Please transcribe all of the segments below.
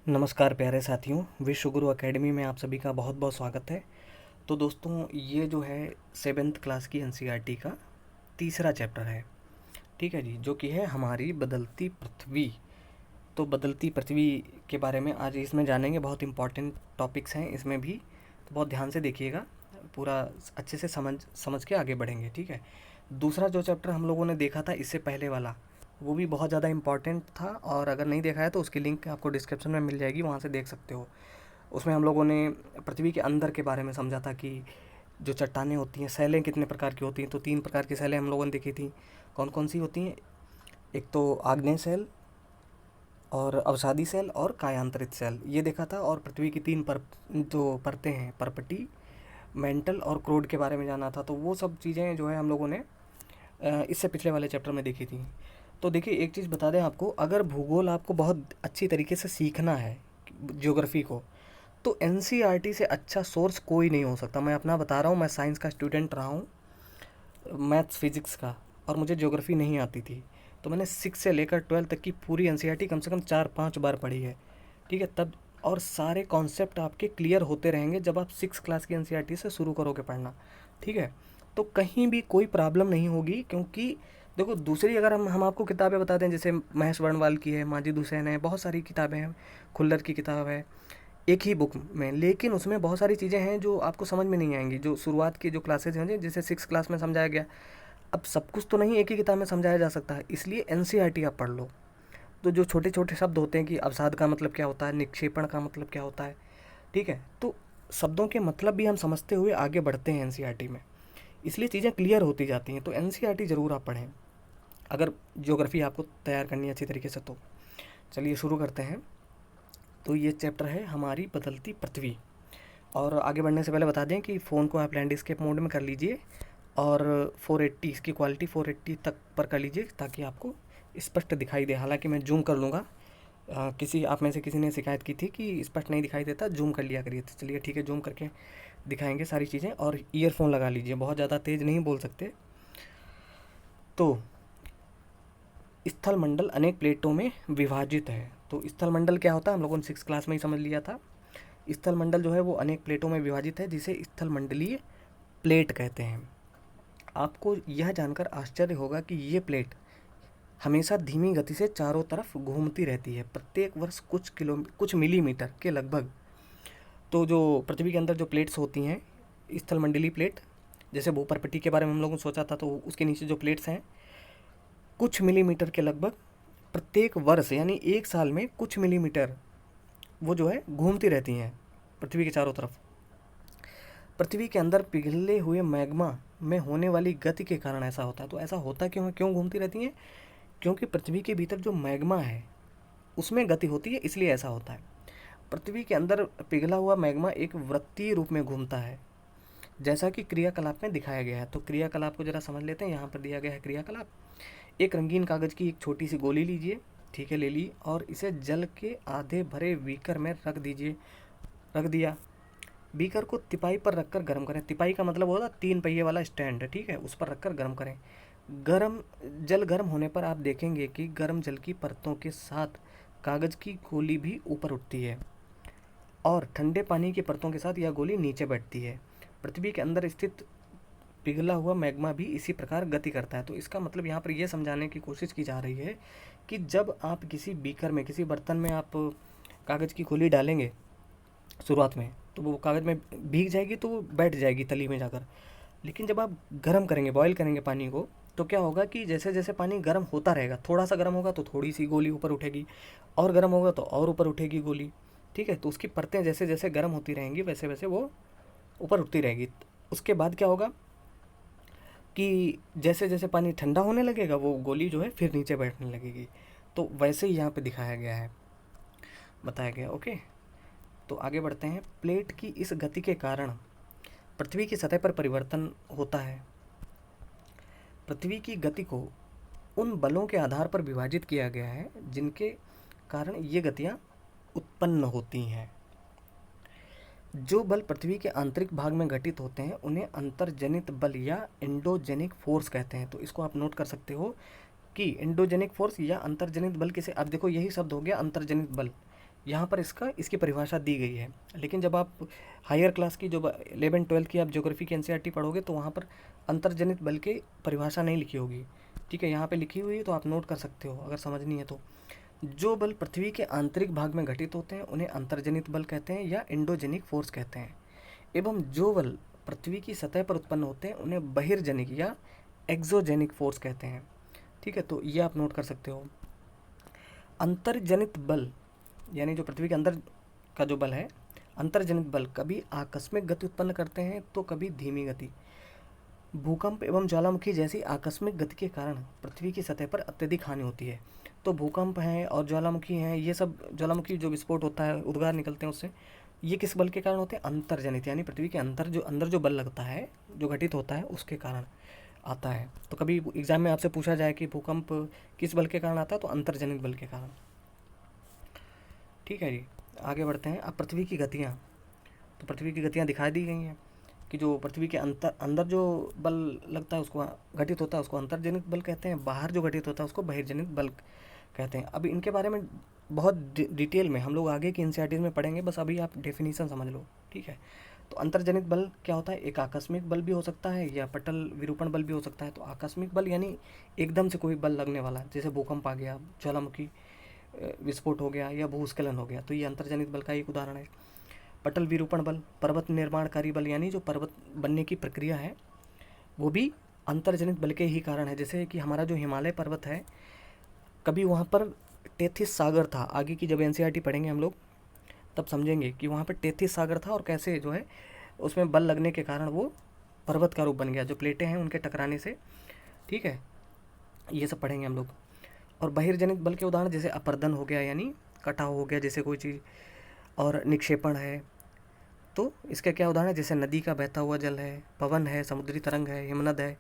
नमस्कार प्यारे साथियों, विश्व गुरु एकेडमी में आप सभी का बहुत बहुत स्वागत है। तो दोस्तों, ये जो है सेवेंथ क्लास की एनसीईआरटी का तीसरा चैप्टर है। ठीक है जी, जो कि है हमारी बदलती पृथ्वी। तो बदलती पृथ्वी के बारे में आज इसमें जानेंगे। बहुत इंपॉर्टेंट टॉपिक्स हैं इसमें भी, तो बहुत ध्यान से देखिएगा, पूरा अच्छे से समझ समझ के आगे बढ़ेंगे। ठीक है। दूसरा जो चैप्टर हम लोगों ने देखा था इससे पहले वाला, वो भी बहुत ज़्यादा इम्पॉर्टेंट था, और अगर नहीं देखा है तो उसकी लिंक आपको डिस्क्रिप्शन में मिल जाएगी, वहाँ से देख सकते हो। उसमें हम लोगों ने पृथ्वी के अंदर के बारे में समझा था कि जो चट्टानें होती हैं, सैलें कितने प्रकार की होती हैं। तो 3 प्रकार की सैलें हम लोगों ने देखी थी। कौन कौन सी होती हैं? एक तो आग्नेय सैल, और अवसादी सेल, और कायांतरित सेल, ये देखा था। और पृथ्वी की 3 जो परतें हैं, पर्पटी, मेंटल और क्रोड के बारे में जाना था। तो वो सब चीज़ें जो है हम लोगों ने इससे पिछले वाले चैप्टर में देखी थी। तो देखिए, एक चीज़ बता दें आपको, अगर भूगोल आपको बहुत अच्छी तरीके से सीखना है, ज्योग्राफी को, तो एनसीईआरटी से अच्छा सोर्स कोई नहीं हो सकता। मैं अपना बता रहा हूँ, मैं साइंस का स्टूडेंट रहा हूँ, मैथ्स फिजिक्स का, और मुझे ज्योग्राफी नहीं आती थी। तो मैंने 6 से लेकर 12 तक की पूरी एनसीईआरटी कम से कम 4-5 बार पढ़ी है। ठीक है, तब और सारे कॉन्सेप्ट आपके क्लियर होते रहेंगे जब आप 6 क्लास की एनसीईआरटी से शुरू करोगे पढ़ना। ठीक है, तो कहीं भी कोई प्रॉब्लम नहीं होगी, क्योंकि देखो, दूसरी अगर हम आपको किताबें बताते हैं, जैसे महेश वर्णवाल की है, माजिद हुसैन है, बहुत सारी किताबें हैं, खुल्लर की किताब है एक ही बुक में, लेकिन उसमें बहुत सारी चीज़ें हैं जो आपको समझ में नहीं आएंगी। जो शुरुआत की जो क्लासेज हैं, जैसे 6 क्लास में समझाया गया, अब सब कुछ तो नहीं एक ही किताब में समझाया जा सकता है, इसलिए एनसीईआरटी आप पढ़ लो। तो जो छोटे छोटे शब्द होते हैं कि अवसाद का मतलब क्या होता है, निक्षेपण का मतलब क्या होता है, ठीक है, तो शब्दों के मतलब भी हम समझते हुए आगे बढ़ते हैं एनसीईआरटी में, इसलिए चीज़ें क्लियर होती जाती हैं। तो एनसीईआरटी ज़रूर आप पढ़ें, अगर ज्योग्राफी आपको तैयार करनी है अच्छी तरीके से तो। चलिए शुरू करते हैं। तो ये चैप्टर है हमारी बदलती पृथ्वी। और आगे बढ़ने से पहले बता दें कि फ़ोन को आप लैंडस्केप मोड में कर लीजिए, और 480 इसकी क्वालिटी 480 तक पर कर लीजिए, ताकि आपको स्पष्ट दिखाई दे। हालांकि मैं जूम कर लूँगा, किसी आप में से किसी ने शिकायत की थी कि स्पष्ट नहीं दिखाई देता, जूम कर लिया करिए। तो चलिए ठीक है, जूम करके दिखाएंगे सारी चीज़ें। और ईयरफोन लगा लीजिए, बहुत ज़्यादा तेज़ नहीं बोल सकते। तो स्थल मंडल अनेक प्लेटों में विभाजित है। तो स्थल मंडल क्या होता है, हम लोगों ने 6 क्लास में ही समझ लिया था। स्थल मंडल जो है वो अनेक प्लेटों में विभाजित है, जिसे स्थल मंडलीय प्लेट कहते हैं। आपको यह जानकर आश्चर्य होगा कि ये प्लेट हमेशा धीमी गति से चारों तरफ घूमती रहती है, प्रत्येक वर्ष कुछ मिलीमीटर के लगभग। तो जो पृथ्वी के अंदर जो प्लेट्स होती हैं, स्थल मंडलीय प्लेट, जैसे भूपर्पटी के बारे में हम लोगों ने सोचा था, तो उसके नीचे जो प्लेट्स हैं, कुछ मिलीमीटर के लगभग प्रत्येक वर्ष, यानी एक साल में कुछ मिलीमीटर वो जो है घूमती रहती हैं पृथ्वी के चारों तरफ। पृथ्वी के अंदर पिघले हुए मैग्मा में होने वाली गति के कारण ऐसा होता है। तो ऐसा होता क्यों है, क्यों घूमती रहती हैं? क्योंकि पृथ्वी के भीतर जो मैग्मा है उसमें गति होती है, इसलिए ऐसा होता है। पृथ्वी के अंदर पिघला हुआ मैग्मा एक वृत्तीय रूप में घूमता है, जैसा कि क्रियाकलाप में दिखाया गया है। तो क्रियाकलाप को जरा समझ लेते हैं। यहाँ पर दिया गया है क्रियाकलाप। एक रंगीन कागज़ की एक छोटी सी गोली लीजिए, ठीक है, ले ली, और इसे जल के आधे भरे बीकर में रख दीजिए। रख दिया। बीकर को तिपाई पर रखकर गर्म करें। तिपाई का मतलब होता है 3 पहिए वाला स्टैंड, ठीक है, उस पर रखकर गर्म करें। गर्म होने पर आप देखेंगे कि गर्म जल की परतों के साथ कागज़ की गोली भी ऊपर उठती है, और ठंडे पानी की परतों के साथ यह गोली नीचे बैठती है। पृथ्वी के अंदर स्थित पिघला हुआ मैग्मा भी इसी प्रकार गति करता है। तो इसका मतलब यहाँ पर यह समझाने की कोशिश की जा रही है कि जब आप किसी बीकर में, किसी बर्तन में आप कागज़ की गोली डालेंगे शुरुआत में, तो वो कागज़ में भीग जाएगी, तो वो बैठ जाएगी तली में जाकर। लेकिन जब आप गर्म करेंगे, बॉईल करेंगे पानी को, तो क्या होगा कि जैसे जैसे पानी गर्म होता रहेगा, थोड़ा सा गर्म होगा तो थोड़ी सी गोली ऊपर उठेगी, और गर्म होगा तो और ऊपर उठेगी गोली। ठीक है, तो उसकी परतें जैसे जैसे गर्म होती रहेंगी, वैसे वैसे वो ऊपर उठती रहेगी। उसके बाद क्या होगा कि जैसे जैसे पानी ठंडा होने लगेगा, वो गोली जो है फिर नीचे बैठने लगेगी। तो वैसे ही यहाँ पे दिखाया गया है, बताया गया। ओके, तो आगे बढ़ते हैं। प्लेट की इस गति के कारण पृथ्वी की सतह पर परिवर्तन होता है। पृथ्वी की गति को उन बलों के आधार पर विभाजित किया गया है जिनके कारण ये गतियाँ उत्पन्न होती हैं। जो बल पृथ्वी के आंतरिक भाग में घटित होते हैं उन्हें अंतर्जनित बल या एंडोजेनिक फोर्स कहते हैं। तो इसको आप नोट कर सकते हो कि एंडोजेनिक फोर्स या अंतर्जनित बल किसे, अब देखो यही शब्द हो गया अंतर्जनित बल, यहाँ पर इसकी परिभाषा दी गई है। लेकिन जब आप हायर क्लास की जो 11-12 की आप ज्योग्राफी की एनसीईआरटी पढ़ोगे तो वहाँ पर अंतर्जनित बल की परिभाषा नहीं लिखी होगी। ठीक है, यहाँ पे लिखी हुई है तो आप नोट कर सकते हो अगर समझनी है तो। जो बल पृथ्वी के आंतरिक भाग में घटित होते हैं उन्हें अंतर्जनित बल कहते हैं या एंडोजेनिक फोर्स कहते हैं, एवं जो बल पृथ्वी की सतह पर उत्पन्न होते हैं उन्हें बहिर्जनिक या एक्सोजेनिक फोर्स कहते हैं। ठीक है, तो ये आप नोट कर सकते हो। अंतर्जनित बल यानी जो पृथ्वी के अंदर का जो बल है, अंतर्जनित बल कभी आकस्मिक गति उत्पन्न करते हैं तो कभी धीमी गति। भूकंप एवं ज्वालामुखी जैसी आकस्मिक गति के कारण पृथ्वी की सतह पर अत्यधिक हानि होती है। तो भूकंप हैं और ज्वालामुखी हैं, ये सब ज्वालामुखी जो विस्फोट होता है, उद्गार निकलते हैं उससे, ये किस बल के कारण होते हैं? अंतर्जनित, यानी पृथ्वी के अंदर जो बल लगता है, जो घटित होता है, उसके कारण आता है। तो कभी एग्जाम में आपसे पूछा जाए कि भूकंप किस बल के कारण आता है, तो अंतर्जनित बल के कारण। ठीक है जी, आगे बढ़ते हैं। अब पृथ्वी की गतियाँ, तो पृथ्वी की गतियाँ दिखा दी गई हैं कि जो पृथ्वी के अंदर जो बल लगता है उसको घटित होता है उसको अंतर्जनित बल कहते हैं, बाहर जो घटित होता है उसको बहिर्जनित बल कहते हैं। अभी इनके बारे में बहुत डिटेल में हम लोग आगे की एनसीईआरटी में पढ़ेंगे, बस अभी आप डेफिनेशन समझ लो। ठीक है, तो अंतर्जनित बल क्या होता है? एक आकस्मिक बल भी हो सकता है या पटल विरूपण बल भी हो सकता है। तो आकस्मिक बल यानी एकदम से कोई बल लगने वाला, जैसे भूकंप आ गया, ज्वालामुखी विस्फोट हो गया या भूस्खलन हो गया, तो ये अंतर्जनित बल का एक उदाहरण है। पटल विरूपण बल, पर्वत निर्माणकारी बल, यानी जो पर्वत बनने की प्रक्रिया है वो भी अंतर्जनित बल के ही कारण है। जैसे कि हमारा जो हिमालय पर्वत है, कभी वहाँ पर टेथिस सागर था। आगे की जब एनसीईआरटी पढ़ेंगे हम लोग तब समझेंगे कि वहाँ पर टेथिस सागर था और कैसे जो है उसमें बल लगने के कारण वो पर्वत का रूप बन गया, जो प्लेटें हैं उनके टकराने से। ठीक है, ये सब पढ़ेंगे हम लोग। और बहिर्जनित बल के उदाहरण जैसे अपर्दन हो गया, यानी कटाव हो गया जैसे कोई चीज़, और निक्षेपण है। तो इसके क्या उदाहरण है? जैसे नदी का बहता हुआ जल है, पवन है, समुद्री तरंग है, हिमनद है।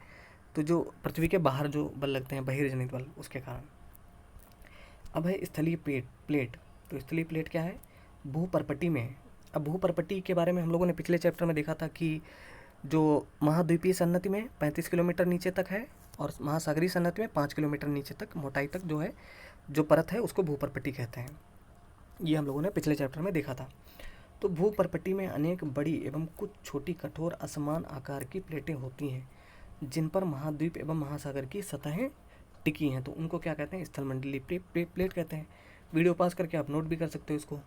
तो जो पृथ्वी के बाहर जो बल लगते हैं बहिर्जनित बल, उसके कारण। अब है स्थलीय प्लेट। तो स्थलीय प्लेट क्या है? भूपर्पटी में। अब भूपर्पटी के बारे में हम लोगों ने पिछले चैप्टर में देखा था कि जो महाद्वीपीय सन्नति में 35 किलोमीटर नीचे तक है और महासागरीय सन्नति में 5 किलोमीटर नीचे तक मोटाई तक जो है जो परत है उसको भूपर्पटी कहते हैं। ये हम लोगों ने पिछले चैप्टर में देखा था। तो भूपर्पटी में अनेक बड़ी एवं कुछ छोटी कठोर असमान आकार की प्लेटें होती हैं जिन पर महाद्वीप एवं महासागर की सतहें टिकी हैं। तो उनको क्या कहते हैं? स्थलमंडलीय प्लेट कहते हैं। वीडियो पास करके आप नोट भी कर सकते हो इसको।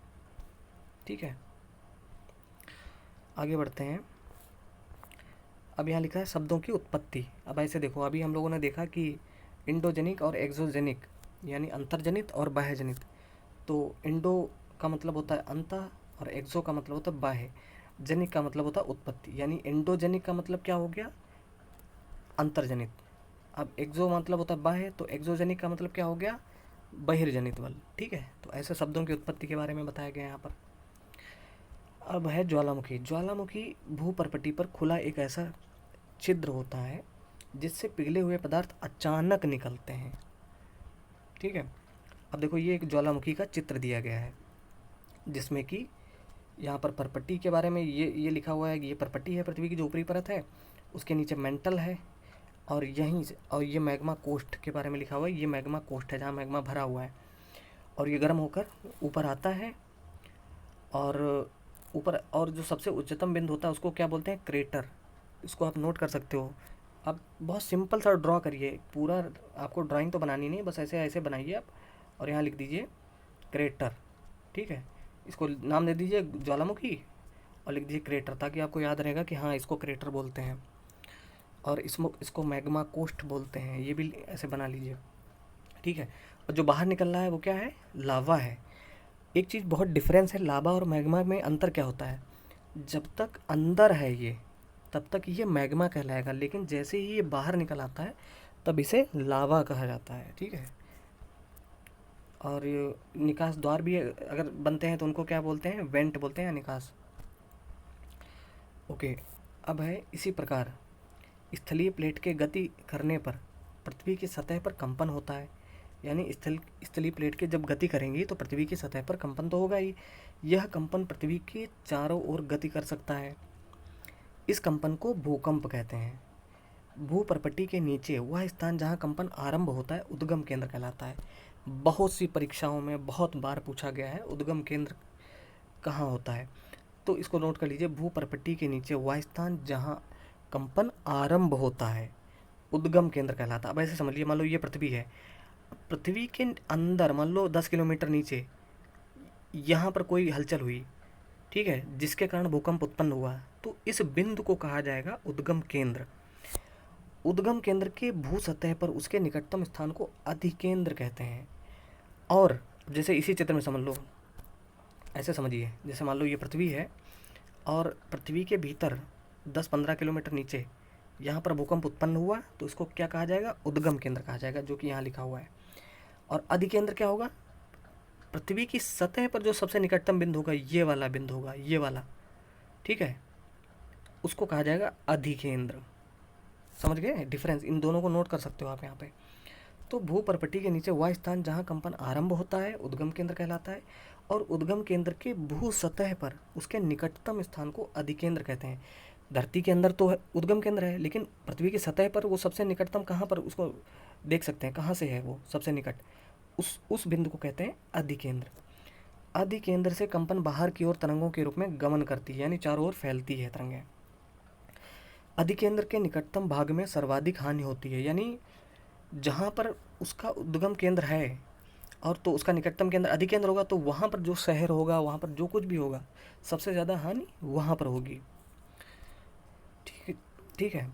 ठीक है, आगे बढ़ते हैं। अब यहाँ लिखा है शब्दों की उत्पत्ति। अब ऐसे देखो, अभी हम लोगों ने देखा कि इंडोजेनिक और एक्सोजेनिक यानी अंतर्जनित और बाह्यजनित। तो इंडो का मतलब होता है अंतः और एक्सो का मतलब होता है बाह्य, जनिक का मतलब होता है उत्पत्ति। यानी इंडोजेनिक का मतलब क्या हो गया? अंतर्जनित। अब एक्सो मतलब होता है बाह्य, तो एक्सोजेनिक का मतलब क्या हो गया? बहिर्जनित बल। ठीक है, तो ऐसे शब्दों की उत्पत्ति के बारे में बताया गया यहाँ पर। अब है ज्वालामुखी। ज्वालामुखी भूपर्पटी पर खुला एक ऐसा छिद्र होता है जिससे पिघले हुए पदार्थ अचानक निकलते हैं। ठीक है, अब देखो ये एक ज्वालामुखी का चित्र दिया गया है जिसमें कि यहाँ पर परपट्टी के बारे में ये लिखा हुआ है कि ये परपट्टी है, पृथ्वी की जो ऊपरी परत है, उसके नीचे मेंटल है, और यहीं से और ये मैग्मा कोस्ट के बारे में लिखा हुआ है। ये मैग्मा कोस्ट है जहाँ मैग्मा भरा हुआ है और ये गर्म होकर ऊपर आता है। और ऊपर और जो सबसे उच्चतम बिंदु होता है उसको क्या बोलते हैं? क्रेटर। इसको आप नोट कर सकते हो। आप बहुत सिंपल सा ड्रॉ करिए, पूरा आपको ड्राइंग तो बनानी नहीं, बस ऐसे ऐसे बनाइए आप और यहाँ लिख दीजिए क्रेटर। ठीक है, इसको नाम दे दीजिए ज्वालामुखी और लिख दीजिए क्रेटर, ताकि आपको याद रहेगा कि हाँ इसको क्रेटर बोलते हैं और इसको मैग्मा कोस्ट बोलते हैं। ये भी ऐसे बना लीजिए। ठीक है, और जो बाहर निकल रहा है वो क्या है? लावा है। एक चीज़ बहुत डिफरेंस है, लावा और मैग्मा में अंतर क्या होता है? जब तक अंदर है ये तब तक ये मैग्मा कहलाएगा, लेकिन जैसे ही ये बाहर निकल आता है तब इसे लावा कहा जाता है। ठीक है, और ये निकास द्वार भी अगर बनते हैं तो उनको क्या बोलते हैं? वेंट बोलते हैं या निकास। ओके, अब है इसी प्रकार स्थलीय प्लेट के गति करने पर पृथ्वी की सतह पर कंपन होता है। यानी स्थलीय प्लेट के जब गति करेंगी तो पृथ्वी की सतह पर कंपन तो होगा ही। यह कंपन पृथ्वी के चारों ओर गति कर सकता है। इस कंपन को भूकंप कहते हैं। भूपर्पटी के नीचे वह स्थान जहाँ कंपन आरंभ होता है उद्गम केंद्र कहलाता है। बहुत सी परीक्षाओं में बहुत बार पूछा गया है, उद्गम केंद्र कहाँ होता है। तो इसको नोट कर लीजिए, भूपर्पट्टी के नीचे वह स्थान जहाँ कंपन आरंभ होता है उद्गम केंद्र कहलाता है। अब ऐसे समझ लीजिए, मान लो ये पृथ्वी है, पृथ्वी के अंदर मान लो 10 किलोमीटर नीचे यहाँ पर कोई हलचल हुई, ठीक है, जिसके कारण भूकंप उत्पन्न हुआ, तो इस बिंदु को कहा जाएगा उद्गम केंद्र। उद्गम केंद्र के भू सतह पर उसके निकटतम स्थान को अधिकेंद्र कहते हैं। और जैसे इसी चित्र में समझ लो, ऐसे समझिए, जैसे मान लो ये पृथ्वी है और पृथ्वी के भीतर 10-15 किलोमीटर नीचे यहाँ पर भूकंप उत्पन्न हुआ, तो इसको क्या कहा जाएगा, उद्गम केंद्र कहा जाएगा, जो कि यहाँ लिखा हुआ है। और अधिकेंद्र क्या होगा, पृथ्वी की सतह पर जो सबसे निकटतम बिंदु होगा, ये वाला बिंदु होगा, ये वाला, ठीक है, उसको कहा जाएगा अधिकेंद्र। समझ गए डिफरेंस, इन दोनों को नोट कर सकते हो आप यहाँ पे। तो भूपर्पट्टी के नीचे वह स्थान जहाँ कंपन आरंभ होता है उद्गम केंद्र कहलाता है, और उद्गम केंद्र के भू सतह पर उसके निकटतम स्थान को अधिकेंद्र कहते हैं। धरती के अंदर तो उद्गम केंद्र है, लेकिन पृथ्वी की सतह पर वो सबसे निकटतम कहाँ पर, उसको देख सकते हैं कहाँ से है वो सबसे निकट, उस बिंदु को कहते हैं अधिकेंद्र। अधिकेंद्र से कंपन बाहर की ओर तरंगों के रूप में गमन करती है, यानी चारों ओर फैलती है तरंगें। अधिकेंद्र के निकटतम भाग में सर्वाधिक हानि होती है, यानी जहाँ पर उसका उद्गम केंद्र है और तो उसका निकटतम केंद्र अधिकेंद्र होगा, तो वहाँ पर जो शहर होगा, वहाँ पर जो कुछ भी होगा, सबसे ज़्यादा हानि वहाँ पर होगी। ठीक है, ठीक है।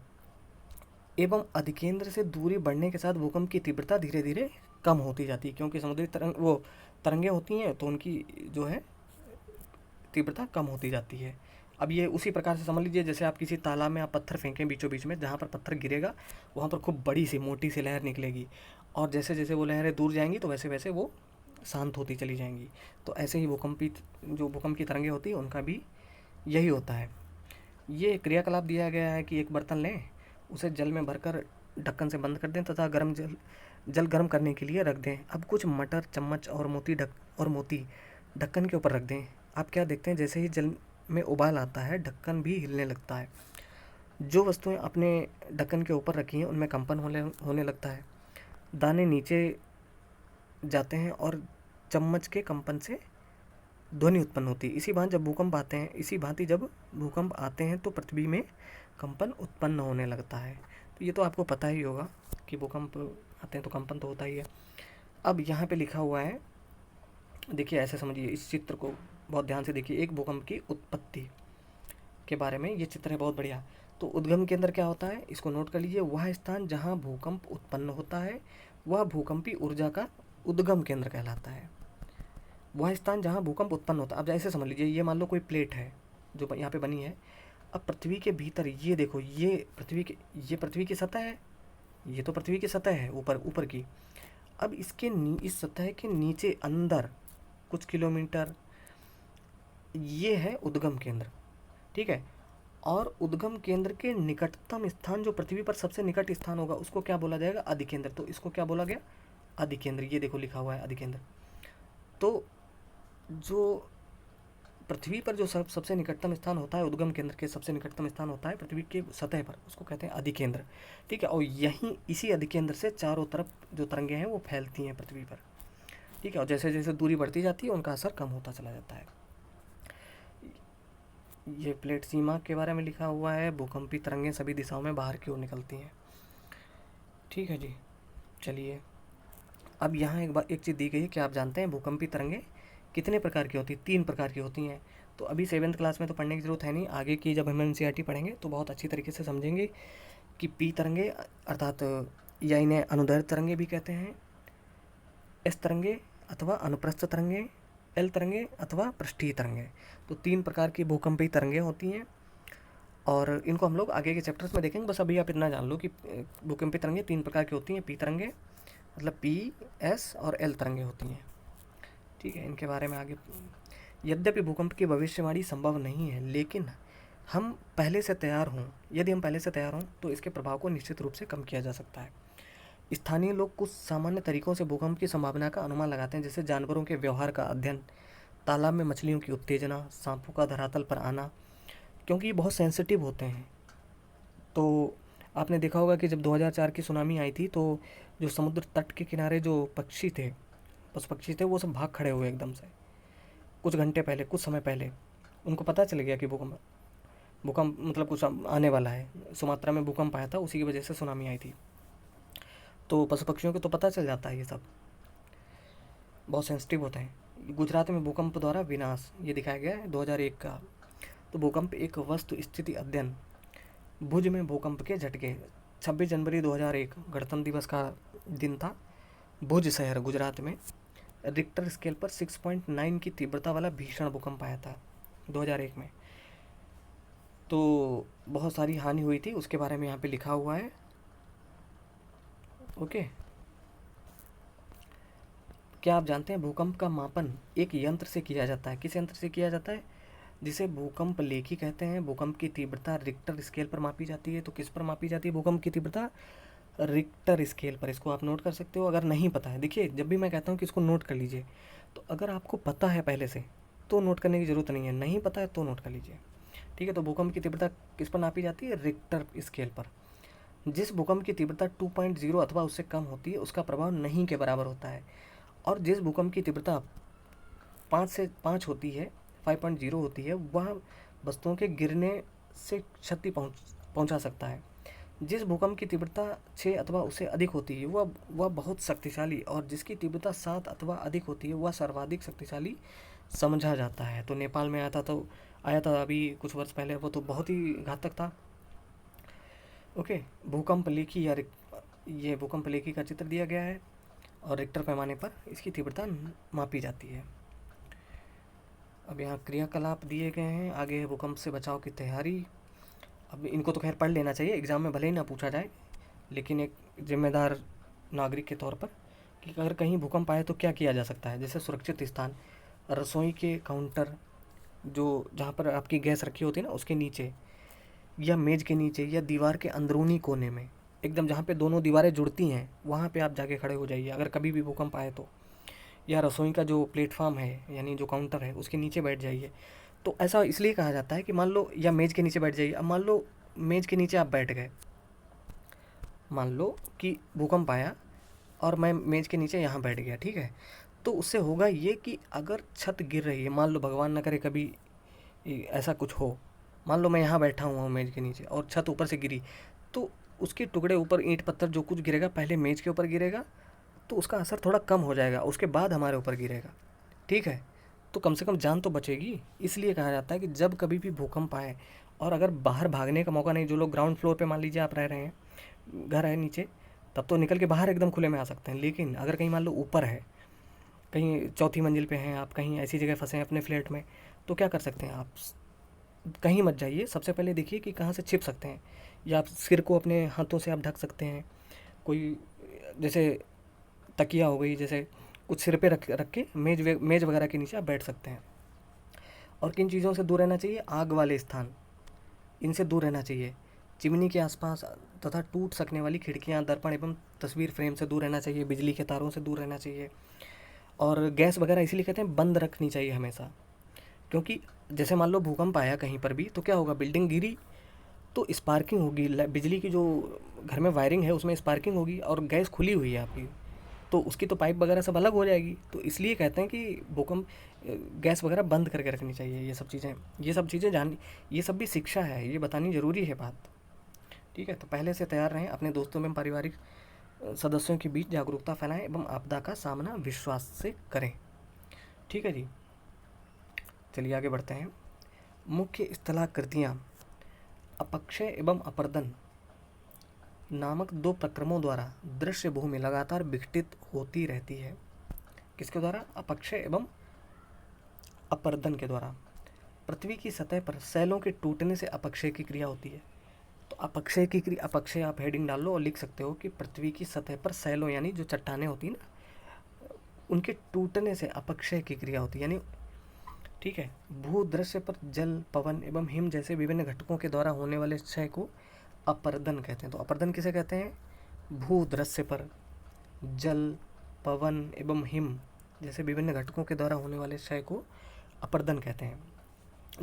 एवं अधिकेंद्र से दूरी बढ़ने के साथ भूकंप की तीव्रता धीरे धीरे कम होती जाती है, क्योंकि समुद्री तरंगें होती हैं, तो उनकी जो है तीव्रता कम होती जाती है। अब ये उसी प्रकार से समझ लीजिए, जैसे आप किसी तालाब में आप पत्थर फेंकें बीचों बीच में, जहाँ पर पत्थर गिरेगा वहाँ पर खूब बड़ी सी मोटी सी लहर निकलेगी, और जैसे जैसे वो लहरें दूर जाएंगी तो वैसे वैसे वो शांत होती चली जाएंगी। तो ऐसे ही भूकंप की तरंगें होती है, उनका भी यही होता है। ये क्रियाकलाप दिया गया है कि एक बर्तन लें, उसे जल में भरकर ढक्कन से बंद कर दें तथा जल गर्म करने के लिए रख दें। अब कुछ मटर, चम्मच और मोती ढक्कन के ऊपर रख दें। आप क्या देखते हैं, जैसे ही जल में उबाल आता है, ढक्कन भी हिलने लगता है। जो वस्तुएं अपने ढक्कन के ऊपर रखी हैं उनमें कंपन होने लगता है, दाने नीचे जाते हैं और चम्मच के कंपन से ध्वनि उत्पन्न होती है। इसी भांति जब भूकंप आते हैं तो पृथ्वी में कंपन उत्पन्न होने लगता है। तो ये तो आपको पता ही होगा कि भूकंप आते हैं तो कंपन तो होता ही है। अब यहाँ पे लिखा हुआ है, देखिए ऐसे समझिए, इस चित्र को बहुत ध्यान से देखिए, एक भूकंप की उत्पत्ति के बारे में ये चित्र है, बहुत बढ़िया। तो उद्गम केंद्र क्या होता है, इसको नोट कर लीजिए, वह स्थान जहाँ भूकंप उत्पन्न होता है वह भूकंपी ऊर्जा का उद्गम केंद्र कहलाता है। वह स्थान जहाँ भूकंप उत्पन्न होता है, अब ऐसे समझ लीजिए, ये मान लो कोई प्लेट है जो यहाँ पे बनी है। अब पृथ्वी के भीतर ये देखो, ये पृथ्वी की सतह है, ये तो पृथ्वी की सतह है ऊपर की। अब इस सतह के नीचे अंदर कुछ किलोमीटर ये है उद्गम केंद्र, ठीक है। और उद्गम केंद्र के निकटतम स्थान, जो पृथ्वी पर सबसे निकट स्थान होगा, उसको क्या बोला जाएगा, अधिकेंद्र। तो इसको क्या बोला गया, अधिकेंद्र। ये देखो लिखा हुआ है अधिकेंद्र। तो जो पृथ्वी पर जो सबसे निकटतम स्थान होता है, उद्गम केंद्र के सबसे निकटतम स्थान होता है पृथ्वी के सतह पर, उसको कहते हैं अधिकेंद्र, ठीक है। और यहीं इसी अधिकेंद्र से चारों तरफ जो तरंगें हैं वो फैलती हैं पृथ्वी पर, ठीक है। और जैसे जैसे दूरी बढ़ती जाती है उनका असर कम होता चला जाता है। ये प्लेट सीमा के बारे में लिखा हुआ है, भूकंपी तरंगें सभी दिशाओं में बाहर की ओर निकलती हैं, ठीक है जी। चलिए, अब यहाँ एक चीज़ दी गई है कि आप जानते हैं भूकंपी तरंगें कितने प्रकार की होती हैं, 3 प्रकार की होती हैं। तो अभी 7th क्लास में तो पढ़ने की ज़रूरत है नहीं, आगे की जब हम NCERT पढ़ेंगे तो बहुत अच्छी तरीके से समझेंगे कि पी तरंगे अर्थात, या इन्हें अनुदैर्ध्य तरंगे भी कहते हैं, एस तरंगे अथवा अनुप्रस्थ तरंगे, एल तरंगे अथवा पृष्ठीय तरंगे। तो 3 प्रकार की भूकंपी तरंगें होती हैं, और इनको हम लोग आगे के चैप्टर्स में देखेंगे। बस अभी आप इतना जान लो कि भूकंपी तरंगें 3 प्रकार की होती हैं। पी तरंगे मतलब पी, एस और एल तरंगें होती हैं, ठीक है। इनके बारे में आगे, यद्यपि भूकंप की भविष्यवाणी संभव नहीं है, लेकिन यदि हम पहले से तैयार हों तो इसके प्रभाव को निश्चित रूप से कम किया जा सकता है। स्थानीय लोग कुछ सामान्य तरीकों से भूकंप की संभावना का अनुमान लगाते हैं, जैसे जानवरों के व्यवहार का अध्ययन, तालाब में मछलियों की उत्तेजना, सांपों का धरातल पर आना, क्योंकि ये बहुत सेंसिटिव होते हैं। तो आपने देखा होगा कि जब 2004 की सुनामी आई थी, तो जो समुद्र तट के किनारे जो पक्षी थे पशु पक्षी थे वो सब भाग खड़े हुए एकदम से, कुछ घंटे पहले, कुछ समय पहले उनको पता चल गया कि भूकंप भूकंप मतलब कुछ आने वाला है। सुमात्रा में भूकंप आया था, उसी की वजह से सुनामी आई थी। तो पशु पक्षियों को तो पता चल जाता है, ये सब बहुत सेंसिटिव होते हैं। गुजरात में भूकंप द्वारा विनाश, ये दिखाया गया है 2001 का। तो भूकंप एक वस्तु स्थिति अध्ययन, भुज में भूकंप के झटके। 26 जनवरी 2001 गणतंत्र दिवस का दिन था। भुज शहर गुजरात में रिक्टर स्केल पर 6.9 की तीव्रता वाला भीषण भूकंप आया था 2001 में। तो बहुत सारी हानि हुई थी, उसके बारे में यहाँ पे लिखा हुआ है। ओके, क्या आप जानते हैं भूकंप का मापन एक यंत्र से किया जाता है? किस यंत्र से किया जाता है? जिसे भूकंप लेखी कहते हैं। भूकंप की तीव्रता रिक्टर स्केल पर मापी जाती है। तो किस पर मापी जाती है भूकंप की तीव्रता? रिक्टर स्केल पर। इसको आप नोट कर सकते हो अगर नहीं पता है। देखिए, जब भी मैं कहता हूँ कि इसको नोट कर लीजिए, तो अगर आपको पता है पहले से तो नोट करने की ज़रूरत नहीं है, नहीं पता है तो नोट कर लीजिए। ठीक है, तो भूकंप की तीव्रता किस पर नापी जाती है? रिक्टर स्केल पर। जिस भूकंप की तीव्रता 2.0 अथवा उससे कम होती है उसका प्रभाव नहीं के बराबर होता है, और जिस भूकंप की तीव्रता 5 होती है, 5.0 होती है, वह वस्तुओं के गिरने से क्षति पहुंचा सकता है। जिस भूकंप की तीव्रता 6 अथवा उससे अधिक होती है वह बहुत शक्तिशाली, और जिसकी तीव्रता 7 अथवा अधिक होती है वह सर्वाधिक शक्तिशाली समझा जाता है। तो नेपाल में आया था अभी कुछ वर्ष पहले, वो तो बहुत ही घातक था। ओके, भूकंप लेखी या ये भूकंप लेखी का चित्र दिया गया है, और रिक्टर पैमाने पर इसकी तीव्रता मापी जाती है। अब यहाँ क्रियाकलाप दिए गए हैं। आगे है भूकंप से बचाव की तैयारी। अब इनको तो खैर पढ़ लेना चाहिए, एग्ज़ाम में भले ही ना पूछा जाए, लेकिन एक जिम्मेदार नागरिक के तौर पर कि अगर कहीं भूकंप आए तो क्या किया जा सकता है। जैसे सुरक्षित स्थान, रसोई के काउंटर, जो जहाँ पर आपकी गैस रखी होती है ना उसके नीचे, या मेज़ के नीचे, या दीवार के अंदरूनी कोने में, एकदम जहाँ पे दोनों दीवारें जुड़ती हैं वहाँ पे आप जाके खड़े हो जाइए अगर कभी भी भूकंप आए तो। या रसोई का जो प्लेटफॉर्म है यानी जो काउंटर है उसके नीचे बैठ जाइए। तो ऐसा इसलिए कहा जाता है कि मान लो, या मेज़ के नीचे बैठ जाइए। अब मान लो मेज़ के नीचे आप बैठ गए, मान लो कि भूकंप आया और मैं मेज़ के नीचे यहाँ बैठ गया, ठीक है, तो उससे होगा ये कि अगर छत गिर रही है, मान लो भगवान ना करे कभी ऐसा कुछ हो, मान लो मैं यहाँ बैठा हुआ हूँ मेज़ के नीचे और छत ऊपर से गिरी, तो उसके टुकड़े ऊपर, ईंट पत्थर जो कुछ गिरेगा पहले मेज़ के ऊपर गिरेगा, तो उसका असर थोड़ा कम हो जाएगा, उसके बाद हमारे ऊपर गिरेगा, ठीक है। तो कम से कम जान तो बचेगी। इसलिए कहा जाता है कि जब कभी भी भूकंप आए, और अगर बाहर भागने का मौका नहीं, जो लोग ग्राउंड फ्लोर पे मान लीजिए आप रह रहे हैं, घर है नीचे, तब तो निकल के बाहर एकदम खुले में आ सकते हैं। लेकिन अगर कहीं मान लो ऊपर है, कहीं चौथी मंजिल पे हैं आप, कहीं ऐसी जगह फंसे हैं अपने फ्लैट में, तो क्या कर सकते हैं आप? कहीं मत जाइए, सबसे पहले देखिए कि कहाँ से छिप सकते हैं, या आप सिर को अपने हाथों से आप ढक सकते हैं। कोई जैसे तकिया हो गई, जैसे कुछ सिर पे रख के मेज़ वगैरह के नीचे आप बैठ सकते हैं। और किन चीज़ों से दूर रहना चाहिए? आग वाले स्थान, इनसे दूर रहना चाहिए। चिमनी के आसपास तथा टूट सकने वाली खिड़कियां, दर्पण एवं तस्वीर फ्रेम से दूर रहना चाहिए। बिजली के तारों से दूर रहना चाहिए। और गैस वगैरह इसीलिए कहते हैं बंद रखनी चाहिए हमेशा, क्योंकि जैसे मान लो भूकंप आया कहीं पर भी, तो क्या होगा, बिल्डिंग गिरी तो स्पार्किंग होगी, बिजली की जो घर में वायरिंग है उसमें स्पार्किंग होगी, और गैस खुली हुई है आपकी, तो उसकी तो पाइप वगैरह सब अलग हो जाएगी। तो इसलिए कहते हैं कि भूकंप गैस वगैरह बंद करके रखनी चाहिए। ये सब चीज़ें जान, ये सब भी शिक्षा है, ये बतानी ज़रूरी है बात, ठीक है। तो पहले से तैयार रहें, अपने दोस्तों में पारिवारिक सदस्यों के बीच जागरूकता फैलाएं एवं आपदा का सामना विश्वास से करें, ठीक है जी। चलिए आगे बढ़ते हैं। मुख्य स्थलाकृतियाँ अपक्षय एवं अपर्दन नामक 2 प्रक्रमों द्वारा दृश्य भूमि लगातार विघटित होती रहती है। किसके द्वारा? अपक्षय एवं अपर्दन के द्वारा। पृथ्वी की सतह पर सैलों के टूटने से अपक्षय की क्रिया होती है। तो अपक्षय की क्रिया, अपक्षय आप हेडिंग डाल लो और लिख सकते हो कि पृथ्वी की सतह पर सैलों यानी जो चट्टानें होती हैं ना, उनके टूटने से अपक्षय की क्रिया होती है, यानी ठीक है। भूदृश्य पर जल, पवन एवं हिम जैसे विभिन्न घटकों के द्वारा होने वाले क्षय को अपर्दन कहते हैं। तो अपर्दन किसे कहते हैं? भूदृश्य पर जल, पवन एवं हिम जैसे विभिन्न घटकों के द्वारा होने वाले क्षय को अपर्दन कहते हैं।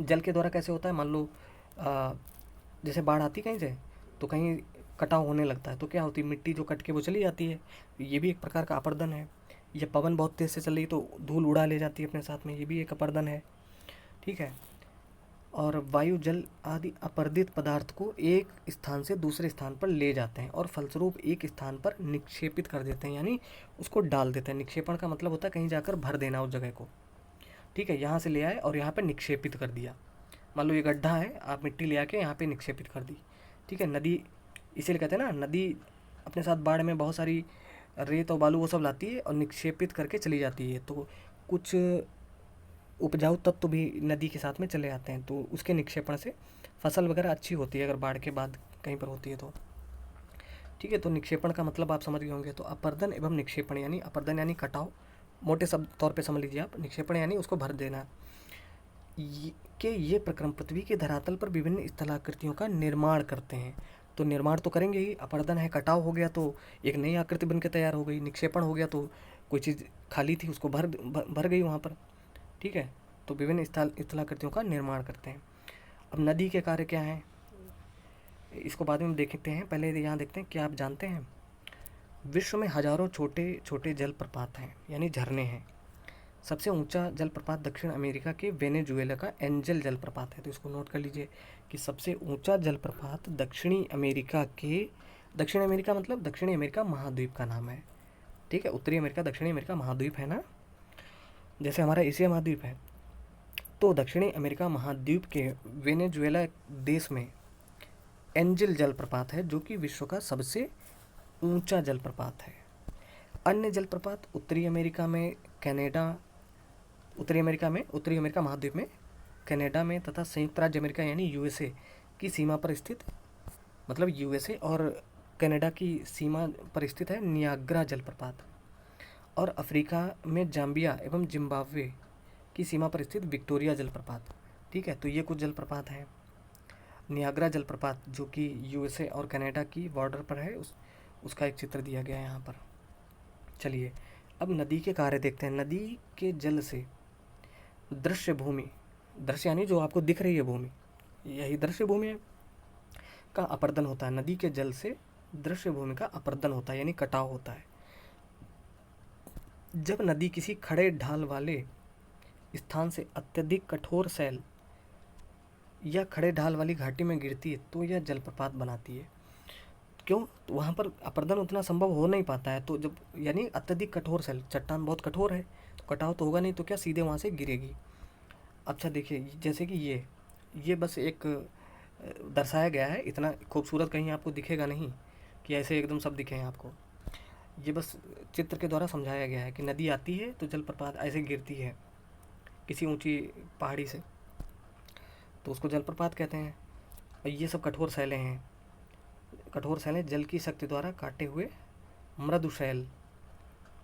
जल के द्वारा कैसे होता है? मान लो जैसे बाढ़ आती कहीं से, तो कहीं कटाव होने लगता है, तो क्या होती है, मिट्टी जो कट के वो चली जाती है, ये भी एक प्रकार का अपर्दन है। या पवन बहुत तेज़ से चल रही तो धूल उड़ा ले जाती है अपने साथ में, ये भी एक अपर्दन है। ठीक है। और वायु जल आदि अपर्दित पदार्थ को एक स्थान से दूसरे स्थान पर ले जाते हैं और फलस्वरूप एक स्थान पर निक्षेपित कर देते हैं, यानी उसको डाल देते हैं। निक्षेपण का मतलब होता है कहीं जाकर भर देना उस जगह को। ठीक है, यहाँ से ले आए और यहाँ पर निक्षेपित कर दिया। मान लो ये गड्ढा है, आप मिट्टी ले आके यहाँ पे निक्षेपित कर दी। ठीक है, नदी इसीलिए कहते हैं ना, नदी अपने साथ बाढ़ में बहुत सारी रेत और बालू वो सब लाती है और निक्षेपित करके चली जाती है, तो कुछ उपजाऊ तत्व तो भी नदी के साथ में चले आते हैं, तो उसके निक्षेपण से फसल वगैरह अच्छी होती है अगर बाढ़ के बाद कहीं पर होती है तो। ठीक है, तो निक्षेपण का मतलब आप समझ गए होंगे। तो अपर्दन एवं निक्षेपण, यानी अपर्दन यानी कटाव, मोटे शब्द तौर पे समझ लीजिए आप। निक्षेपण यानी उसको भर देना। ये प्रक्रम पृथ्वी के धरातल पर विभिन्न स्थलाकृतियों का निर्माण करते हैं। तो निर्माण तो करेंगे ही। अपर्दन है, कटाव हो गया तो एक नई आकृति बन के तैयार हो गई। निक्षेपण हो गया तो कोई चीज़ खाली थी उसको भर गई वहाँ पर। ठीक है, तो विभिन्न स्थलाकृतियों का निर्माण करते हैं। अब नदी के कार्य क्या हैं, इसको बाद में देखते हैं, पहले यहाँ देखते हैं क्या आप जानते हैं। विश्व में हजारों छोटे छोटे जलप्रपात हैं, यानी झरने हैं। सबसे ऊंचा जलप्रपात दक्षिण अमेरिका के वेनेजुएला का एंजल जलप्रपात है। तो इसको नोट कर लीजिए कि सबसे ऊंचा जलप्रपात दक्षिणी अमेरिका मतलब दक्षिणी अमेरिका महाद्वीप का नाम है। ठीक है, उत्तरी अमेरिका दक्षिणी अमेरिका महाद्वीप है ना, जैसे हमारा एशिया महाद्वीप है। तो दक्षिणी अमेरिका महाद्वीप के वेनेजुएला देश में एंजल जलप्रपात है, जो कि विश्व का सबसे ऊंचा जलप्रपात है। अन्य जलप्रपात उत्तरी अमेरिका महाद्वीप में, कनाडा में तथा संयुक्त राज्य अमेरिका यानी यूएसए की सीमा पर स्थित, मतलब यूएसए और कनाडा की सीमा पर स्थित है नियाग्रा जलप्रपात। और अफ्रीका में जाम्बिया एवं जिम्बाब्वे की सीमा पर स्थित विक्टोरिया जलप्रपात। ठीक है, तो ये कुछ जलप्रपात हैं। नियाग्रा जलप्रपात जो कि यूएसए और कनाडा की बॉर्डर पर है, उसका एक चित्र दिया गया है यहाँ पर। चलिए अब नदी के कार्य देखते हैं। नदी के जल से दृश्य भूमि, दृश्य यानी जो आपको दिख रही है भूमि, यही दृश्य भूमि का अपर्दन होता है। नदी के जल से दृश्य भूमि का अपर्दन होता है, यानी कटाव होता है। जब नदी किसी खड़े ढाल वाले स्थान से अत्यधिक कठोर शैल या खड़े ढाल वाली घाटी में गिरती है तो यह जलप्रपात बनाती है। क्यों? तो वहाँ पर अपर्दन उतना संभव हो नहीं पाता है, तो जब यानी अत्यधिक कठोर शैल, चट्टान बहुत कठोर है तो कटाव तो होगा नहीं, तो क्या सीधे वहाँ से गिरेगी। अच्छा देखिए, जैसे कि ये बस एक दर्शाया गया है, इतना खूबसूरत कहीं आपको दिखेगा नहीं कि ऐसे एकदम सब दिखे हैं आपको। ये बस चित्र के द्वारा समझाया गया है कि नदी आती है तो जलप्रपात ऐसे गिरती है किसी ऊंची पहाड़ी से, तो उसको जलप्रपात कहते हैं। और ये सब कठोर शैलें हैं। कठोर शैलें जल की शक्ति द्वारा काटे हुए मृदु शैल।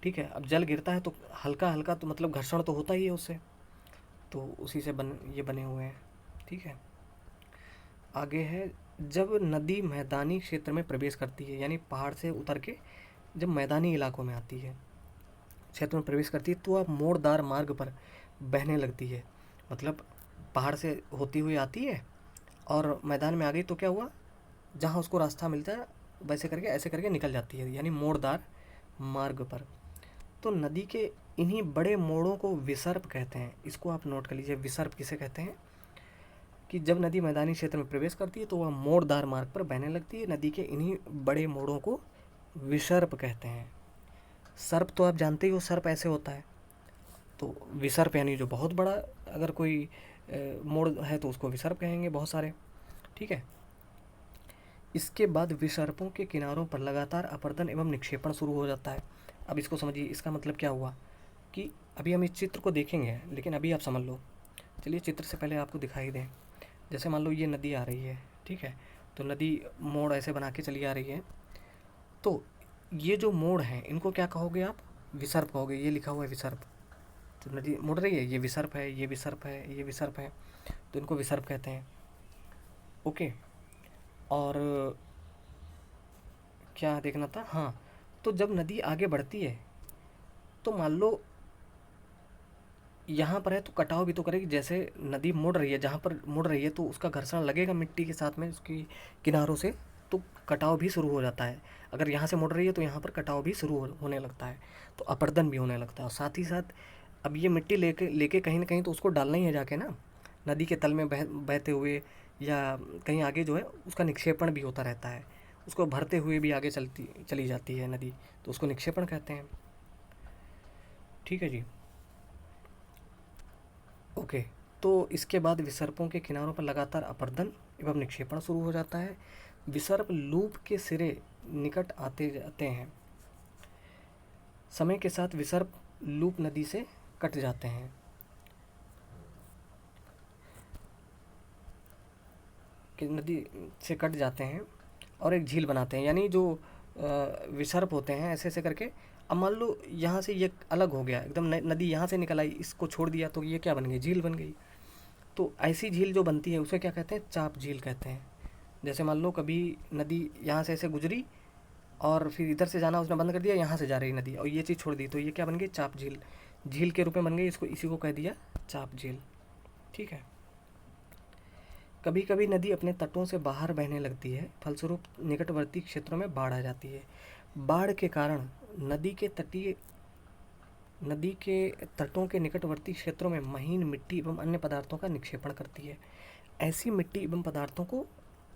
ठीक है, अब जल गिरता है तो हल्का हल्का तो मतलब घर्षण तो होता ही है उससे, तो उसी से ये बने हुए हैं। ठीक है, आगे है, जब नदी मैदानी क्षेत्र में प्रवेश करती है, यानी पहाड़ से उतर के जब मैदानी इलाकों में आती है, क्षेत्र में प्रवेश करती है, तो वह मोड़दार मार्ग पर बहने लगती है। मतलब पहाड़ से होती हुई आती है और मैदान में आ गई तो क्या हुआ, जहाँ उसको रास्ता मिलता है वैसे करके ऐसे करके निकल जाती है, यानी मोड़दार मार्ग पर। तो नदी के इन्हीं बड़े मोड़ों को विसर्प कहते हैं। इसको आप नोट कर लीजिए, विसर्प किसे कहते हैं, कि जब नदी मैदानी क्षेत्र में प्रवेश करती है तो वह मोड़दार मार्ग पर बहने लगती है। नदी के इन्हीं बड़े मोड़ों को विसर्प कहते हैं। सर्प तो आप जानते ही हो, सर्प ऐसे होता है, तो विसर्प यानी जो बहुत बड़ा अगर कोई मोड़ है तो उसको विसर्प कहेंगे, बहुत सारे। ठीक है, इसके बाद विसर्पों के किनारों पर लगातार अपर्दन एवं निक्षेपण शुरू हो जाता है। अब इसको समझिए, इसका मतलब क्या हुआ कि अभी हम इस चित्र को देखेंगे, लेकिन अभी आप समझ लो। चलिए चित्र से पहले आपको दिखाई दें। जैसे मान लो ये नदी आ रही है, ठीक है, तो नदी मोड़ ऐसे बना के चली आ रही है, तो ये जो मोड़ हैं इनको क्या कहोगे आप, विसर्प कहोगे। ये लिखा हुआ है विसर्प, तो नदी मुड़ रही है, ये विसर्प है, ये विसर्प है, ये विसर्प है, तो इनको विसर्प कहते हैं। ओके, और क्या देखना था, हाँ, तो जब नदी आगे बढ़ती है तो मान लो यहाँ पर है तो कटाव भी तो करेगी। जैसे नदी मुड़ रही है, जहाँ पर मुड़ रही है तो उसका घर्षण लगेगा मिट्टी के साथ में, उसकी किनारों से तो कटाव भी शुरू हो जाता है। अगर यहाँ से मुड़ रही है तो यहाँ पर कटाव भी शुरू होने लगता है, तो अपरदन भी होने लगता है। और साथ ही साथ अब ये मिट्टी लेके लेके कहीं ना कहीं तो उसको डालना ही है जाके ना, नदी के तल में बहते हुए या कहीं आगे जो है उसका निक्षेपण भी होता रहता है। उसको भरते हुए भी आगे चली जाती है नदी, तो उसको निक्षेपण कहते हैं। ठीक है जी, ओके। तो इसके बाद विसर्पों के किनारों पर लगातार अपरदन एवं निक्षेपण शुरू हो जाता है। विसर्प लूप के सिरे निकट आते जाते हैं। समय के साथ विसर्प लूप नदी से कट जाते हैं। कि नदी से कट जाते हैं और एक झील बनाते हैं। यानी जो विसर्प होते हैं ऐसे ऐसे करके, अब मान लो यहाँ से ये अलग हो गया एकदम, नदी यहाँ से निकल आई, इसको छोड़ दिया तो ये क्या बन गई, झील बन गई। तो ऐसी झील जो बनती है उसे क्या कहते हैं, चाप झील कहते हैं। जैसे मान लो कभी नदी यहाँ से ऐसे गुजरी और फिर इधर से जाना उसने बंद कर दिया, यहाँ से जा रही नदी और ये चीज़ छोड़ दी, तो ये क्या बन गई, चाप झील। झील के रूप में बन गई, इसको इसी को कह दिया चाप झील। ठीक है। कभी कभी नदी अपने तटों से बाहर बहने लगती है, फलस्वरूप निकटवर्ती क्षेत्रों में बाढ़ आ जाती है। बाढ़ के कारण नदी के तटों के निकटवर्ती क्षेत्रों में महीन मिट्टी एवं अन्य पदार्थों का निक्षेपण करती है। ऐसी मिट्टी एवं पदार्थों को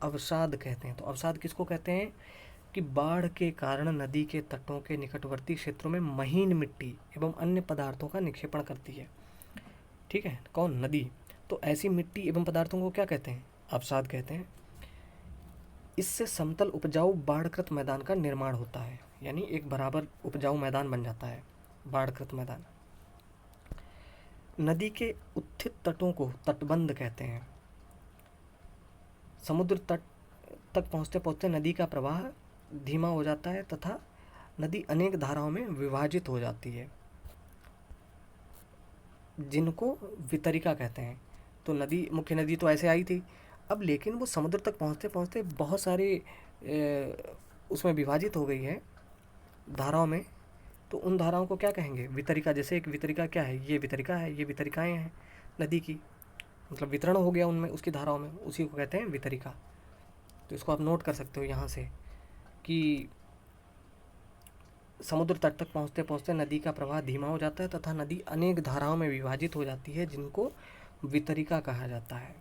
अवसाद कहते हैं। तो अवसाद किसको कहते हैं, कि बाढ़ के कारण नदी के तटों के निकटवर्ती क्षेत्रों में महीन मिट्टी एवं अन्य पदार्थों का निक्षेपण करती है। ठीक है, कौन, नदी। तो ऐसी मिट्टी एवं पदार्थों को क्या कहते हैं, अवसाद कहते हैं। इससे समतल उपजाऊ बाढ़कृत मैदान का निर्माण होता है, यानी एक बराबर उपजाऊ मैदान बन जाता है, बाढ़कृत मैदान। नदी के उत्थित तटों को तटबंध कहते हैं। समुद्र तट तक पहुँचते पहुँचते नदी का प्रवाह धीमा हो जाता है तथा नदी अनेक धाराओं में विभाजित हो जाती है, जिनको वितरिका कहते हैं। तो नदी, मुख्य नदी तो ऐसे आई थी, अब लेकिन वो समुद्र तक पहुँचते पहुँचते बहुत सारे उसमें विभाजित हो गई है धाराओं में। तो उन धाराओं को क्या कहेंगे, वितरिका। जैसे एक वितरिका क्या है, ये वितरिका है, ये वितरिकाएँ हैं नदी की, मतलब वितरण हो गया उनमें, उसकी धाराओं में, उसी को कहते हैं वितरिका। तो इसको आप नोट कर सकते हो यहाँ से कि समुद्र तट तक पहुँचते पहुँचते नदी का प्रवाह धीमा हो जाता है तथा नदी अनेक धाराओं में विभाजित हो जाती है, जिनको वितरिका कहा जाता है।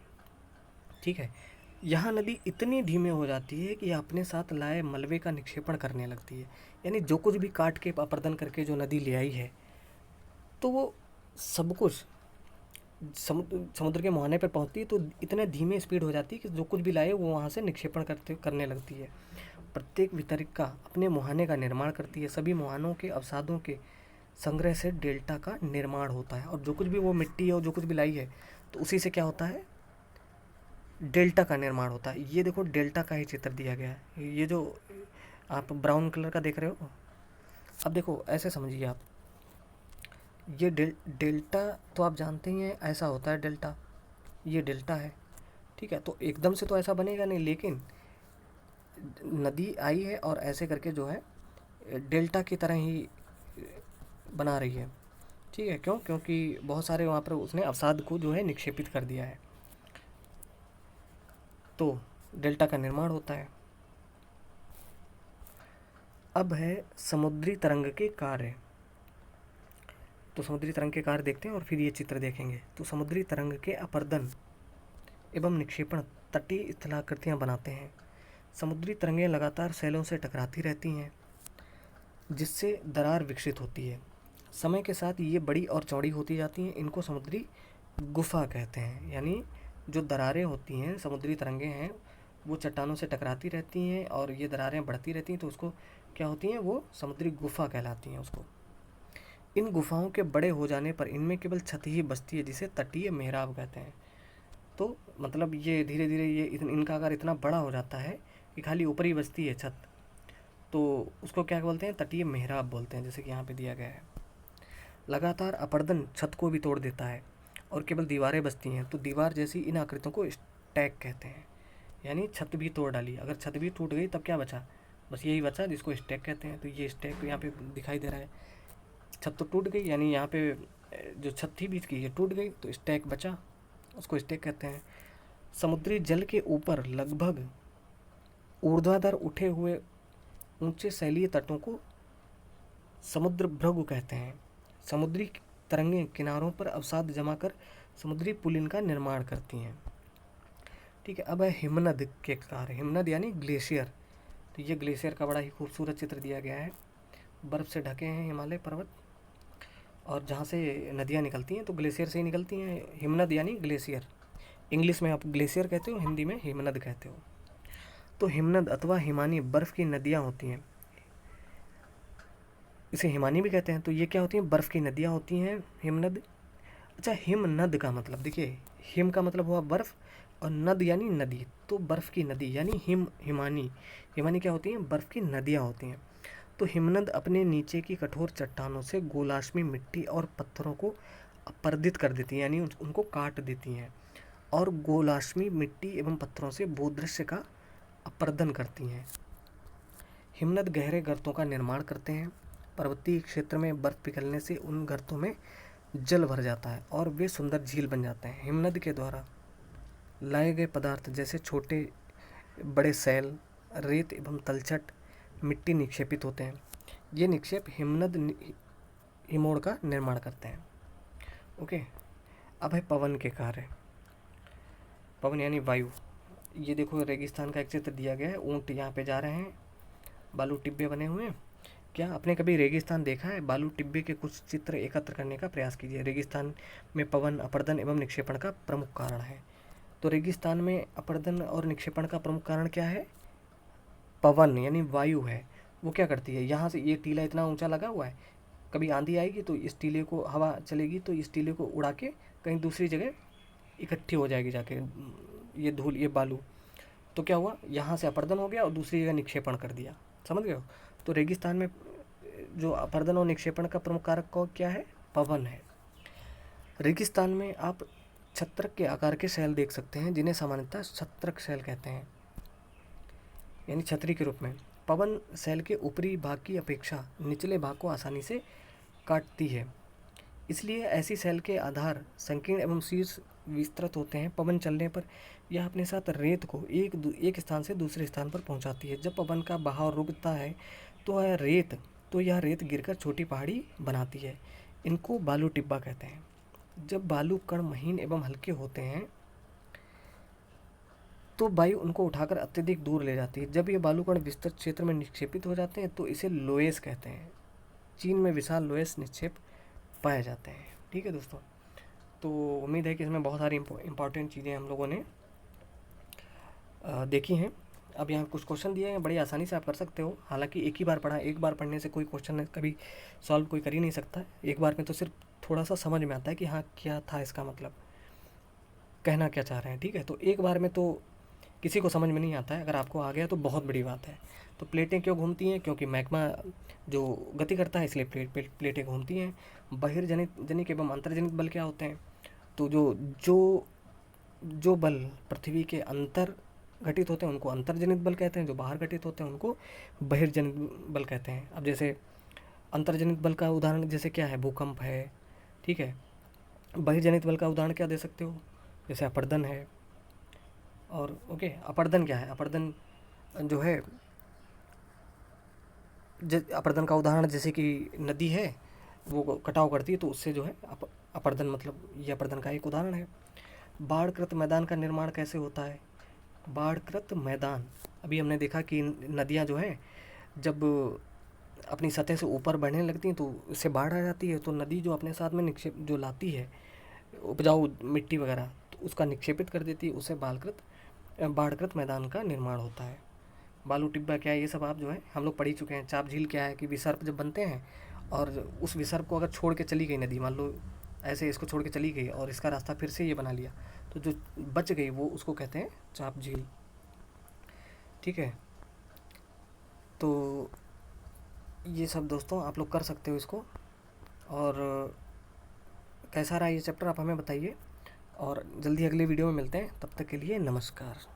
ठीक है। यहाँ नदी इतनी धीमे हो जाती है कि अपने साथ लाए मलबे का निक्षेपण करने लगती है। यानी जो कुछ भी काट के अपरदन करके जो नदी ले आई है, तो वो सब कुछ समुद्र के मुहाने पर पहुँचती है तो इतने धीमे स्पीड हो जाती है कि जो कुछ भी लाए वो वहाँ से निक्षेपण करने लगती है। प्रत्येक वितरिका अपने मुहाने का निर्माण करती है। सभी मुहानों के अवसादों के संग्रह से डेल्टा का निर्माण होता है। और जो कुछ भी वो मिट्टी है और जो कुछ भी लाई है, तो उसी से क्या होता है, डेल्टा का निर्माण होता है। ये देखो डेल्टा का ही चित्र दिया गया है, ये जो आप ब्राउन कलर का देख रहे हो। अब देखो ऐसे समझिए आप, ये डेल्टा तो आप जानते ही हैं, ऐसा होता है डेल्टा, ये डेल्टा है। ठीक है, तो एकदम से तो ऐसा बनेगा नहीं, लेकिन नदी आई है और ऐसे करके जो है डेल्टा की तरह ही बना रही है। ठीक है, क्यों, क्योंकि बहुत सारे वहाँ पर उसने अवसाद को जो है निक्षेपित कर दिया है, तो डेल्टा का निर्माण होता है। अब है समुद्री तरंग के कार्य। तो समुद्री तरंग के कार्य देखते हैं और फिर ये चित्र देखेंगे। तो समुद्री तरंग के अपरदन एवं निक्षेपण तटीय स्थलाकृतियाँ बनाते हैं। समुद्री तरंगें लगातार सैलों से टकराती रहती हैं, जिससे दरार विकसित होती है। समय के साथ ये बड़ी और चौड़ी होती जाती हैं। इनको समुद्री गुफा कहते हैं। यानी जो दरारें होती हैं, समुद्री तरंगें हैं, वो चट्टानों से टकराती रहती हैं और ये दरारें बढ़ती रहती हैं, तो उसको क्या होती हैं, वो समुद्री गुफा कहलाती हैं उसको। इन गुफाओं के बड़े हो जाने पर इनमें केवल छत ही बचती है, जिसे तटीय मेहराब कहते हैं। तो मतलब ये धीरे धीरे ये इनका आकार इतना बड़ा हो जाता है कि खाली ऊपर ही बचती है छत, तो उसको क्या बोलते हैं, तटीय मेहराब बोलते हैं, जैसे कि यहाँ पे दिया गया है। लगातार अपरदन छत को भी तोड़ देता है और केवल दीवारें बचती हैं, तो दीवार जैसी इन आकृतियों को स्टैक कहते हैं। यानी छत भी तोड़ डाली, अगर छत भी टूट गई तब क्या बचा, बस यही बचा जिसको स्टैक कहते हैं। तो ये स्टैक यहाँ पे दिखाई दे रहा है, छत तो टूट गई, यानी यहाँ पे जो छत थी बीच की ये टूट गई, तो स्टैक बचा, उसको स्टैक कहते हैं। समुद्री जल के ऊपर लगभग ऊर्ध्वाधर उठे हुए ऊंचे शैलीय तटों को समुद्र भृगु कहते हैं। समुद्री तरंगें किनारों पर अवसाद जमा कर समुद्री पुलिन का निर्माण करती हैं। ठीक है, अब है हिमनद के कार्य। हिमनद यानी ग्लेशियर। तो ये ग्लेशियर का बड़ा ही खूबसूरत चित्र दिया गया है। बर्फ़ से ढके हैं हिमालय पर्वत, और जहाँ से नदियाँ निकलती हैं तो ग्लेशियर से ही निकलती हैं। हिमनद यानी ग्लेशियर। इंग्लिश में आप ग्लेशियर कहते हो, हिंदी में हिमनद कहते हो। तो हिमनद अथवा हिमानी बर्फ़ की नदियाँ होती हैं। इसे हिमानी भी कहते हैं। तो ये क्या होती हैं? बर्फ़ की नदियाँ होती हैं, हिमनद। अच्छा, हिमनद का मतलब देखिए, हिम का मतलब हुआ बर्फ़ और नद यानी नदी। तो बर्फ़ की नदी यानी हिमानी। हिमानी क्या होती हैं? बर्फ़ की नदियाँ होती हैं। तो हिमनद अपने नीचे की कठोर चट्टानों से गोलाश्मी मिट्टी और पत्थरों को अपर्दित कर देती हैं, यानी उनको काट देती हैं, और गोलाश्मी मिट्टी एवं पत्थरों से भूदृश्य का अपर्दन करती हैं। हिमनद गहरे गर्तों का निर्माण करते हैं। पर्वतीय क्षेत्र में बर्फ़ पिघलने से उन गर्तों में जल भर जाता है और वे सुंदर झील बन जाते हैं। हिमनद के द्वारा लाए गए पदार्थ जैसे छोटे बड़े सैल, रेत एवं तलछट मिट्टी निक्षेपित होते हैं। ये निक्षेप हिमोड़ का निर्माण करते हैं। ओके, अब है पवन के कार्य। पवन यानी वायु। ये देखो, रेगिस्तान का एक चित्र दिया गया है। ऊँट यहाँ पे जा रहे हैं, बालू टिब्बे बने हुए हैं। क्या आपने कभी रेगिस्तान देखा है? बालू टिब्बे के कुछ चित्र एकत्र करने का प्रयास कीजिए। रेगिस्तान में पवन अपर्दन एवं निक्षेपण का प्रमुख कारण है। तो रेगिस्तान में अपर्दन और निक्षेपण का प्रमुख कारण क्या है? पवन यानी वायु है। वो क्या करती है? यहाँ से ये टीला इतना ऊंचा लगा हुआ है, कभी आंधी आएगी तो इस टीले को, हवा चलेगी तो इस टीले को उड़ा के कहीं दूसरी जगह इकट्ठी हो जाएगी जाके, ये धूल, ये बालू। तो क्या हुआ? यहाँ से अपर्दन हो गया और दूसरी जगह निक्षेपण कर दिया। समझ गए हो? तो रेगिस्तान में जो अपर्दन और निक्षेपण का प्रमुख कारक को क्या है? पवन है। रेगिस्तान में आप छत्रक के आकार के शैल देख सकते हैं, जिन्हें सामान्यतः छत्रक शैल कहते हैं, यानी छतरी के रूप में। पवन शैल के ऊपरी भाग की अपेक्षा निचले भाग को आसानी से काटती है, इसलिए ऐसी शैल के आधार संकीर्ण एवं शीर्ष विस्तृत होते हैं। पवन चलने पर यह अपने साथ रेत को एक स्थान से दूसरे स्थान पर पहुंचाती है। जब पवन का बहाव रुकता है तो यह रेत गिरकर छोटी पहाड़ी बनाती है। इनको बालू टिब्बा कहते हैं। जब बालू कण महीन एवं हल्के होते हैं तो वायु उनको उठाकर अत्यधिक दूर ले जाती है। जब ये बालू कण विस्तृत क्षेत्र में निक्षेपित हो जाते हैं तो इसे लोएस कहते हैं। चीन में विशाल लोएस निक्षेप पाए जाते हैं। ठीक है दोस्तों, तो उम्मीद है कि इसमें बहुत सारी इंपॉर्टेंट चीज़ें हम लोगों ने देखी हैं। अब यहाँ कुछ क्वेश्चन दिए हैं, बड़ी आसानी से आप कर सकते हो। हालांकि एक ही बार पढ़ा, एक बार पढ़ने से कोई क्वेश्चन कभी सॉल्व कोई कर ही नहीं सकता। एक बार में तो सिर्फ थोड़ा सा समझ में आता है कि हाँ क्या था इसका मतलब, कहना क्या चाह रहे हैं। ठीक है, तो एक बार में तो किसी को समझ में नहीं आता है। अगर आपको आ गया तो बहुत बड़ी बात है। तो प्लेटें क्यों घूमती हैं? क्योंकि मैग्मा जो गति करता है, इसलिए प्लेटें घूमती हैं। बहिर्जनिक एवं अंतर्जनित बल क्या होते हैं? तो जो बल पृथ्वी के अंतर घटित होते हैं उनको अंतर्जनित बल कहते हैं, जो बाहर घटित होते हैं उनको बहिर्जनित बल कहते हैं। अब जैसे अंतर्जनित बल का उदाहरण जैसे क्या है? भूकंप है। ठीक है, बहिर्जनित बल का उदाहरण क्या दे सकते हो? जैसे अपर्दन है। और ओके, अपर्दन क्या है? अपर्दन जो है, अपर्दन का उदाहरण जैसे कि नदी है, वो कटाव करती है तो उससे जो है अपर्दन, मतलब ये अपर्दन का एक उदाहरण है। बाढ़कृत मैदान का निर्माण कैसे होता है? बाढ़कृत मैदान, अभी हमने देखा कि नदियाँ जो है जब अपनी सतह से ऊपर बढ़ने लगती हैं तो इससे बाढ़ आ जाती है। तो नदी जो अपने साथ में निक्षेप जो लाती है उपजाऊ मिट्टी वगैरह, तो उसका निक्षेपित कर देती है, उससे बाढ़कृत मैदान का निर्माण होता है। बालू टिब्बा क्या है? ये सब आप जो है हम लोग पढ़ ही चुके हैं। चाप झील क्या है? कि विसर्प जब बनते हैं और उस विसर्प को अगर छोड़ के चली गई नदी, मान लो ऐसे इसको छोड़ के चली गई और इसका रास्ता फिर से ये बना लिया, तो जो बच गई वो उसको कहते हैं चाप झील। ठीक है, तो ये सब दोस्तों आप लोग कर सकते हो इसको। और कैसा रहा ये चैप्टर आप हमें बताइए, और जल्दी अगले वीडियो में मिलते हैं। तब तक के लिए नमस्कार।